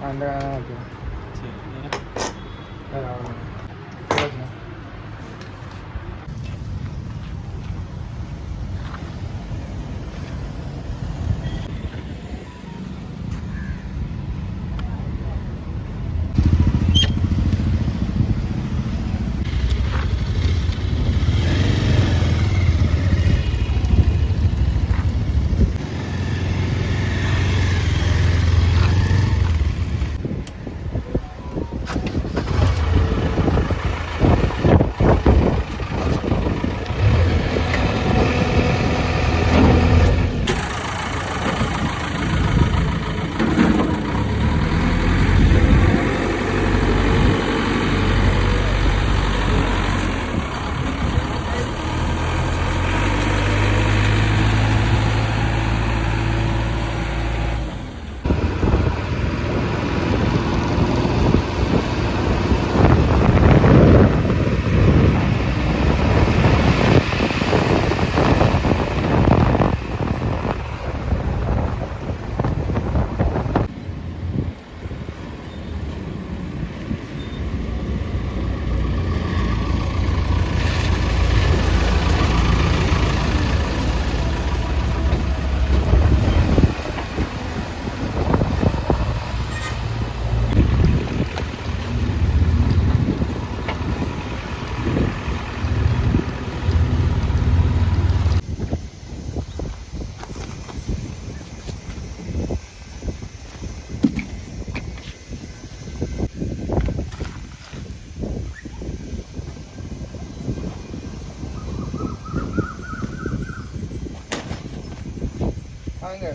அந்த ஓகே சரி வாங்க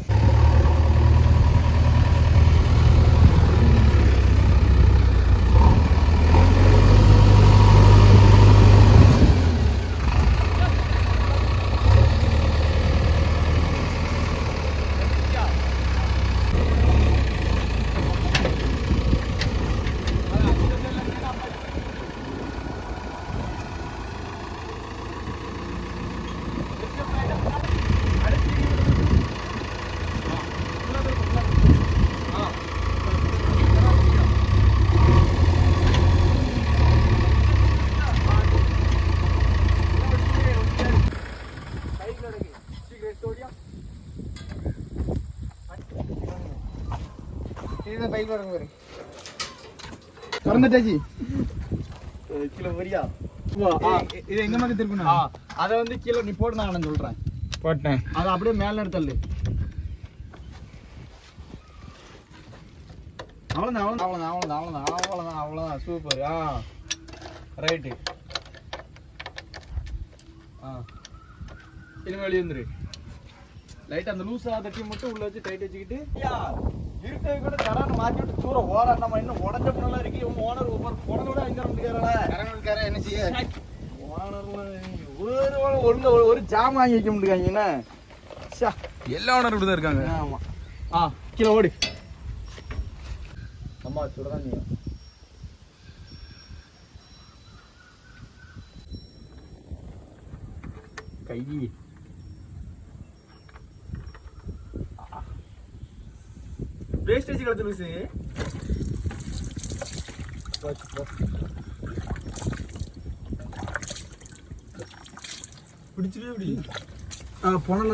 இதுதான் பைக் வரங்க பாரு திறந்துட்டாச்சு கீழே வரியா இது எங்க மாதிரி திருப்பணும் அதை வந்து கீழே நீ போட்டு நான் சொல்றேன் போட்டேன் அதை அப்படியே மேல எடுத்தல்லு அவ்வளோதான் சூப்பர் ரைட்டு இனிமே வெளியே வந்துரு லைட் அந்த லூஸா தட்டி மட்டும் உள்ள வச்சு டைட் வச்சுக்கிட்டு இருக்க கூட கடான்னு மாற்றி விட்டு தூரம் ஓட நம்ம இன்னும் உடஞ்ச பண்ணலாம் இருக்கு இவங்க ஓனர் ஒவ்வொரு உடனோட அங்கே இருக்காரா என்ன செய்ய ஓனர் ஒழுங்க ஒரு ஜாம் வாங்கி வைக்க முடியாங்கன்னா எல்லா ஓனர் இப்படி தான் இருக்காங்க ஆமா கீழே ஓடு அம்மா சுடதான் நீ கை வேஸ்டேஜ் கலத்து லூசு பிடிச்சிட்டே இப்படி பொணல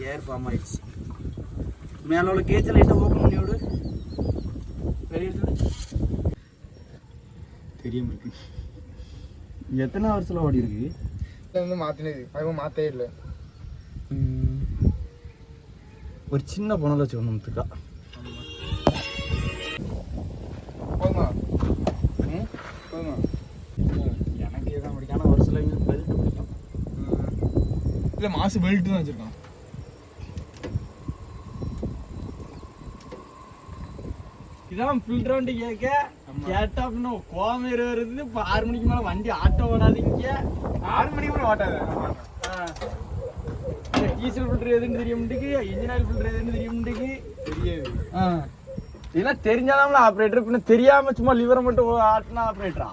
ஏர் ஃபார்ம் ஆயிடுச்சு மேலே உள்ள கேஜ் லைட்டாக ஓப்பன் பண்ணி விடு வெளியே தெரியாம இருக்கு எத்தனை வருஷத்தில் ஓடி இருக்கு வந்து மாத்தினது அவங்க மாத்தவே இல்லை ஒரு சின்ன பொணல் வச்சு ஒன்றுக்கா போதுமா போதுமா எனக்கு இதுதான் பிடிக்கும் ஆனால் ஒரு சில பெல்ட் பிடிக்கும் இல்லை மாசு பெல்ட் தான் வச்சுருக்கான் இதான் ஃபில்டர் வண்டி கேட்டா அப்படின்னா கோமேறு வருது இப்போ 6 மணிக்கு மேலே வண்டி ஆட்டோ ஓடாதீங்க 6 மணிக்கு மேலே ஓட்டாது டீசல் ஃபில்டர் எதுன்னு தெரிய முடியுது இன்ஜின் ஆயில் ஃபில்டர் எதுன்னு தெரிய முடியுது தெரியாது இதெல்லாம் தெரிஞ்சாதான் ஆப்ரேட்டர் பின்ன தெரியாம சும்மா லிவரை மட்டும் ஆட்டினா ஆப்ரேட்டரா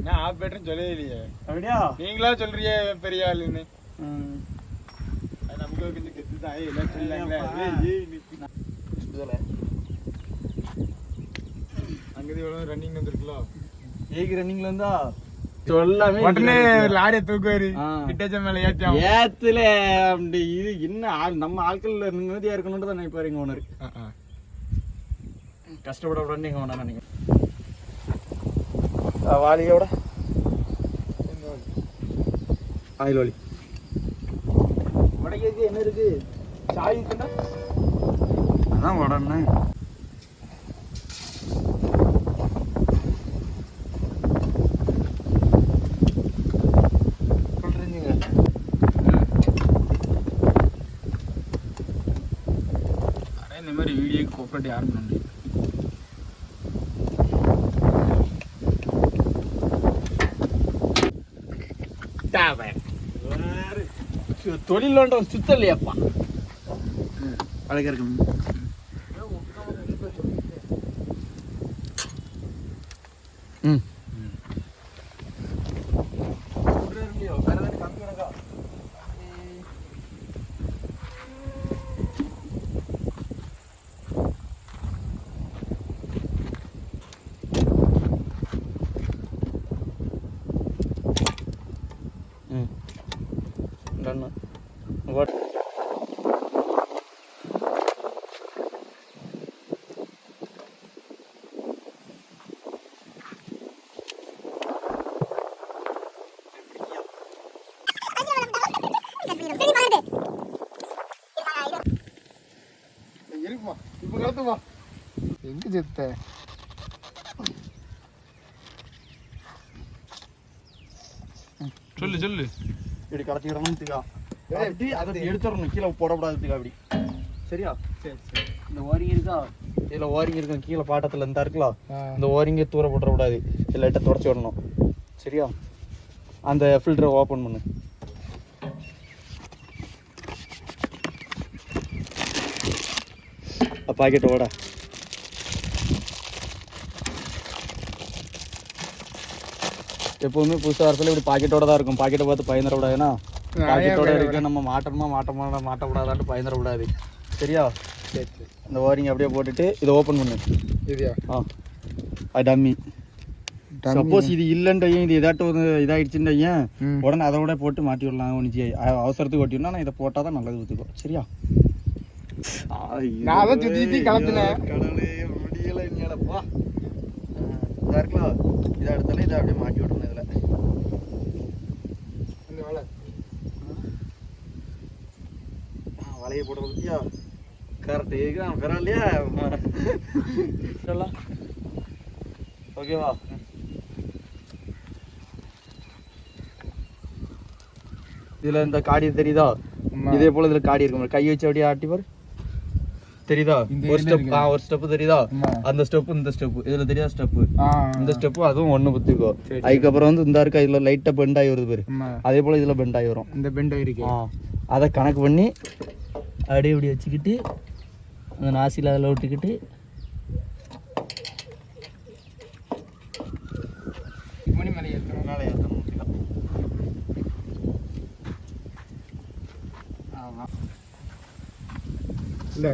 நான் ஆப்ரேட்டர்னு சொல்லவே இல்லையே அப்படியா நீங்களா சொல்றியே பெரிய ஆளுன்னு நமக்கு கொஞ்சம் கெத்து தான் எல்லாம் சொல்லாங்களே அங்கேயே எவ்வளோ ரன்னிங் வந்துருக்கலாம் ஏகி ரன்னிங்ல இருந்தா சொல்லாமே உடனே லாரியை தூக்குவாரு கிட்டச்ச மேல ஏத்துல அப்படி இது என்ன நம்ம ஆட்கள் நிம்மதியா இருக்கணும்னு தான் நினைப்பாரு எங்க ஓனர் கஷ்டப்படக்கூடாதுன்னு எங்க ஓனர் நினைக்கிறேன் வாலியோட ஆயில் வாலி வடகேஜி என்ன இருக்கு சாய் இருக்குன்னா அதான் உடனே இந்த மாதிரி வீடியோக்கு கோஆப்ரேட் யாரும் பண்ண முடியும் தொழில் சுத்தம் இல்லையாப்பா அழகா இருக்கு What? இருக்குமா இப்ப கலத்துமா எங்க செத்த சொல்லு சொல்லு இப்படி கலத்திடணும்னுக்கா அப்படி அதை எடுத்துடணும் கீழே போடக்கூடாதுக்கா அப்படி சரியா சரி சரி இந்த ஓரிங் இருக்கா இதில் ஓரிங் இருக்கும் கீழே பாட்டத்தில் இருந்தா இருக்கலாம் இந்த ஓரிங்கே தூர போட்டுறக்கூடாது லைட்டாக தொடச்சி விடணும் சரியா அந்த ஃபில்டரை ஓப்பன் பண்ணு பாக்கெட் ஓட எப்பவுமே புதுசாக வரத்துல இப்படி பாக்கெட்டோட தான் இருக்கும் பாக்கெட்டை பார்த்து பயந்துடக்கூடாதுன்னா பாக்கெட்டோட இருக்கு நம்ம மாட்டக்கூடாதான்ட்டு பயந்துடக்கூடாது சரியா சரி சரி இந்த ஓரிங் அப்படியே போட்டுட்டு இதை ஓப்பன் பண்ணு இதுயா அது டம்மி சப்போஸ் இது இல்லைன்றையும் இது ஏதாட்டும் ஒரு இதாகிடுச்சுன்றையும் உடனே அதை விட போட்டு மாட்டி விடலாம் ஒன்று அவசரத்துக்கு ஓட்டினா நான் இதை போட்டால் தான் நல்லது ஊற்றுக்கோ சரியா நான் அதை சுற்றி சுற்றி கலத்துனேன் கடவுளே முடியலை என்னப்பா இதாக இருக்கலாம் இதை எடுத்தாலும் இதை அப்படியே மாட்டி விடணும் இதில் வலையை போட பற்றியா கரெக்டு இதுதான் பரவாயில்லையா சொல்லலாம் ஓகேவா இதில் இந்த காடி தெரியுதா இதே போல் இதில் காடி இருக்கும் கை வச்சு அப்படியே ஆட்டி பாரு தெரியுதா ஒரு ஸ்டெப் தெரியுதா அந்த ஸ்டெப் இந்த ஸ்டெப் இதுல தெரியாத ஸ்டெப் இந்த ஸ்டெப் அதுவும் ஒண்ணு புத்திக்கோ அதுக்கப்புறம் வந்து இந்த இருக்க இதுல லைட்டா பெண்ட் ஆகி வருது பேரு அதே போல இதுல பெண்ட் ஆகி வரும் இந்த பெண்ட் ஆயிருக்கு அதை கணக்கு பண்ணி அப்படியே இப்படி வச்சுக்கிட்டு அந்த நாசில அதில் விட்டுக்கிட்டு மணி மேலே ஏற்றணும் மேலே ஏற்றணும் இல்லை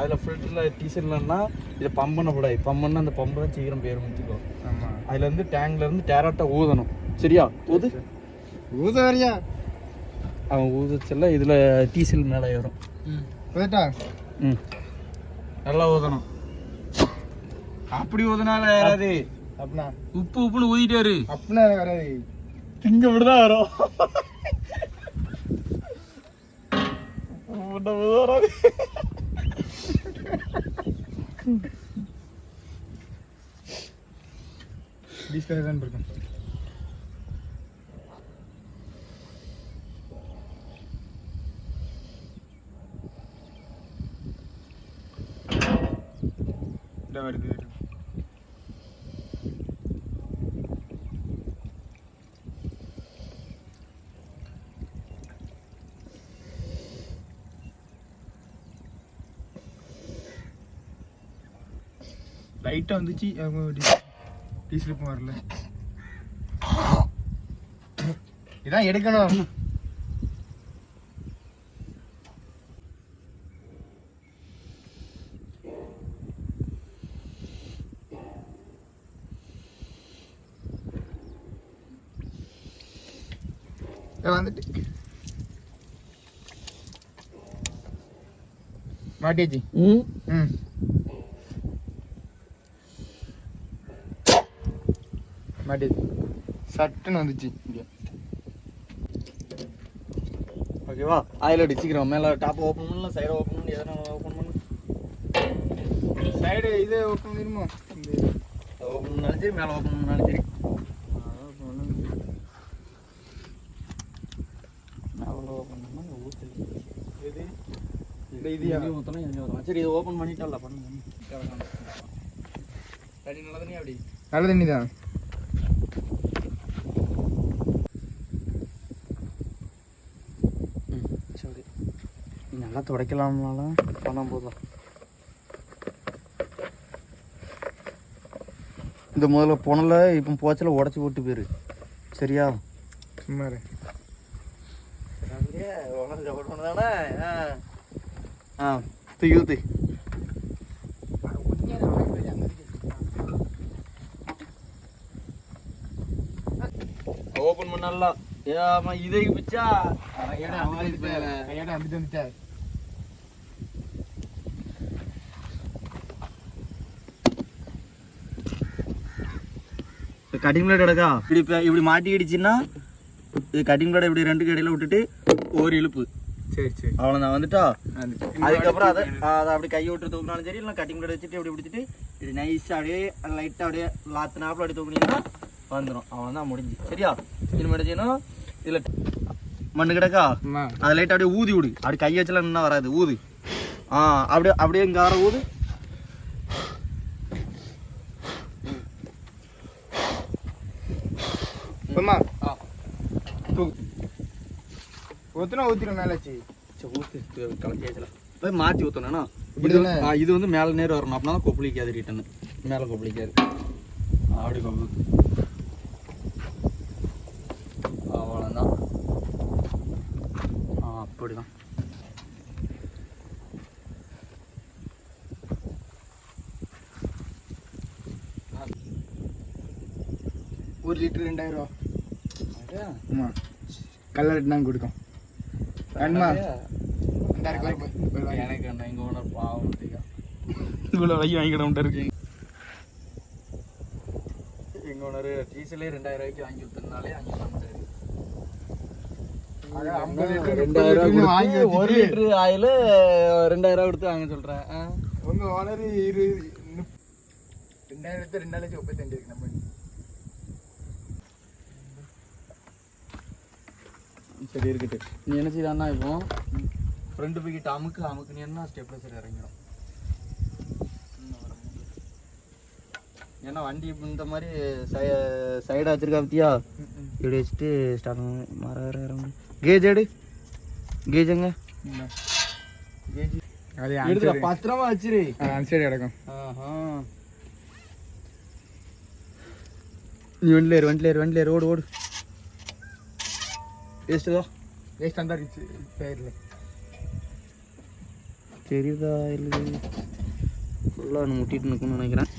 அதில் ஃபில்டரில் டீசல்னா இதை பம்ப் பண்ணக்கூடாது பம்ப் பண்ணால் அந்த பம்பு தான் சீக்கிரம் பேர் முடிச்சுக்கோ ஆமாம் அதுலேருந்து டேங்க்லேருந்து டேரக்டாக ஊதணும் சரியா ஊத வரையா அவன் ஊதச்சல்ல இதில் டீசல் மேலே ஏறும் போயிட்டா நல்லா ஊதணும் அப்படி ஊதுனால ஏறாது அப்படின்னா உப்புன்னு ஊதிட்டாரு அப்படின்னா வராது திங்க இப்படிதான் வரும் வராது டிஸ்பிளே தான் இருக்கும் வருது. லைட்டாக வந்துச்சு, டீஸ்லிப்பும் வரல. இதான் எடுக்கணும். வந்துட்டு மாட்டியாச்சு. மாட்டியாச்சு. சட்டுன்னு வந்துச்சு இங்கே. ஓகேவா? ஆயில் அடிச்சுக்கிறோம். மேலே டாப் ஓப்பன் பண்ணலாம், சைடை ஓப்பன் பண்ணி எதனா ஓப்பன் பண்ணு. சைடு இதை ஓப்பன் பண்ணிடுமோ? இந்த ஓப்பன் பண்ணாலும் சரி, மேலே ஓப்பன் பண்ணாலும் சரி. மேலே ஓப்பன் பண்ணால் ஊற்று. இது இது ஊற்றணும், இது ஊற்றணும். சரி, இதை ஓப்பன் பண்ணிட்டால பண்ணுங்க. தண்ணி நல்ல தண்ணி அப்படி நல்ல தண்ணி தான். சரி, நல்லா துடைக்கலாம்னாலும் பண்ண போதும். இந்த முதல்ல புனல இப்போ போச்சல உடச்சி போட்டு போயிரு. சரியா? சும்மா தானே. தூத்து ஓப்பன் பண்ணலாம். இதை பிச்சா கையாட வந்துட்டு வந்துட்டா. கட்டிங் பிளேட் எடுக்கா இப்படி மாட்டிக்கிடுச்சுன்னா இது கட்டிங் பிளேட் இப்படி ரெண்டு கடையில் விட்டுட்டு ஒரு இழுப்பு. சரி சரி, அவ்வளோதான் வந்துட்டா. அதுக்கப்புறம் அதை அப்படி கையை விட்டு தூக்கினாலும் சரி, இல்லை கட்டிங் பிளேட் வச்சுட்டு இப்படி பிடிச்சிட்டு இப்படி நைஸாக அப்படியே லைட்டாக அப்படியே லாத்து நாப்பில் அப்படி தூக்குனீங்கன்னா வந்துடும். அவ்வளோதான் முடிஞ்சு. சரியா? இனிமேல் செய்யணும். இதில் மண்ணு கிடக்கா, அதை லைட்டாக அப்படியே ஊதி விடு. அப்படி கை வச்சலாம் நின்னா வராது, ஊது. அப்படியே அப்படியே இங்கே வர ஊது. ஊத்துனா ஊத்திடும் மேலாச்சு. ஊத்து கலக்கியாச்சுலாம் போய் மாற்றி ஊற்றணும்னா இது வந்து மேலே நேரம் வரணும். அப்படின்னா தான் கொப்பளிக்காது, ரிட்டனு மேலே கொப்பளிக்காது. அப்படி கொப்பு. அவ்வளோதான். அப்படிதான். ஒரு லிட்டர் 2000 ரூபா. ஆமாம், கலர் நாங்கள் கொடுக்கோம். வேணுமா? எனக்கு என்ன இங்கே ஓனர் பாவம் இவ்வளோ வாங்கி வாங்கிக்கிட இருக்கு. எங்கள் ஓனர் டீசலே 2000 ரூபாய்க்கு வாங்கி விட்டுனாலே அங்கே 2000 ஒரு லிட்டரு ஆயில் 2000 ரூபா கொடுத்து வாங்க சொல்கிறேன். உங்கள் ஓனர் 2000 2032 இருக்கு. நம்ம சரி இருக்கட்டு. நீ என்ன செய்யலான்னா இப்போ ஃப்ரெண்டு போய்கிட்ட அமுக்கு நீ என்ன ஸ்டெப்லைசர் இறங்கிடும். ஏன்னா வண்டி இந்த மாதிரி சைடாக வச்சிருக்கா பத்தியா, இப்படி வச்சுட்டு ஸ்டார்ட் மரம் இறங்கும். கேஜ் எடு, கேஜுங்க எடுத்துடா, பத்திரமா வச்சிரு. சரி கிடக்கும். நீ வண்டியில் ஏறு ஓடு. வேஸ்ட்டுதா? வேஸ்ட் அந்த பேரில் தெரியுதா? இல்லை ஃபுல்லாக நான் முட்டிட்டு நிற்கணும்னு நினைக்கிறேன்.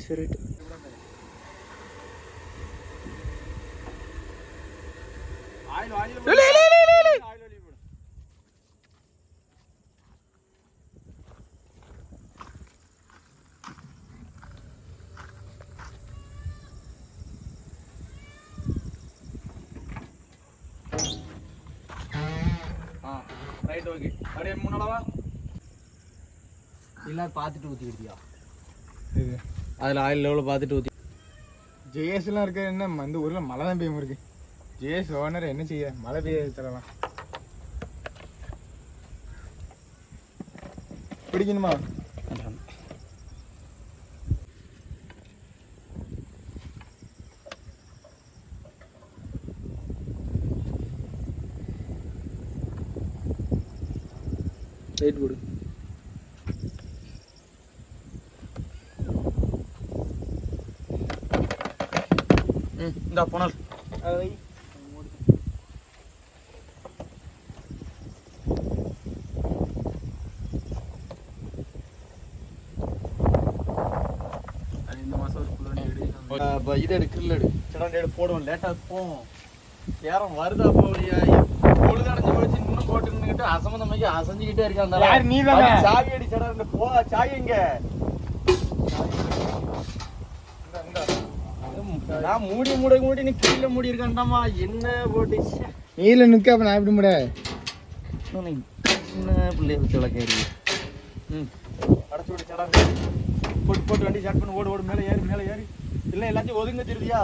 சரி, ரைட். ஓகே, அப்படியே முன்னாடவா இல்லை பார்த்துட்டு ஊற்றிக்கிட்டியா? இது அதில் ஆயில் லெவலில் பார்த்துட்டு ஊற்றி. ஜேஎஸ்லாம் இருக்க என்ன இந்த ஊரில் மழை தான் பெய்யும் இருக்கு. ஜேஎஸ் ஓனர் என்ன செய்ய, மழை பெய்ய தரலாம். பிடிக்கணுமா? ரைட் போடு. இந்த போனால் இந்த மாசம் ஒரு புது வண்டி எடு. இது எடு, கிரில் எடு, சிடாண்டி எடு, போடுவோம். லேட்டாக போவோம். யாரும் வருதா போலியா? பொழுது அடைஞ்சு போச்சு, இன்னும் போட்டுக்கிட்டு அசம்பந்தமாக்கி அசைஞ்சுக்கிட்டே இருக்கான். யார் நீதானே? சாவி அடி சிடாண்டி போ. சாவி எங்க? நான் மூடி நீ கீழே மூடி இருக்கான்டாமா. என்ன போட்டு நீல நிக்க அப்ப நான் எப்படி முட என்ன பிள்ளைய வச்சு விளக்கேறி. அடைச்சு விடு சிடாண்டி. போட்டு வண்டி ஸ்டார்ட் பண்ணி ஓடு. மேலே ஏறி இல்லை எல்லாத்தையும் ஒதுங்க திருதியா.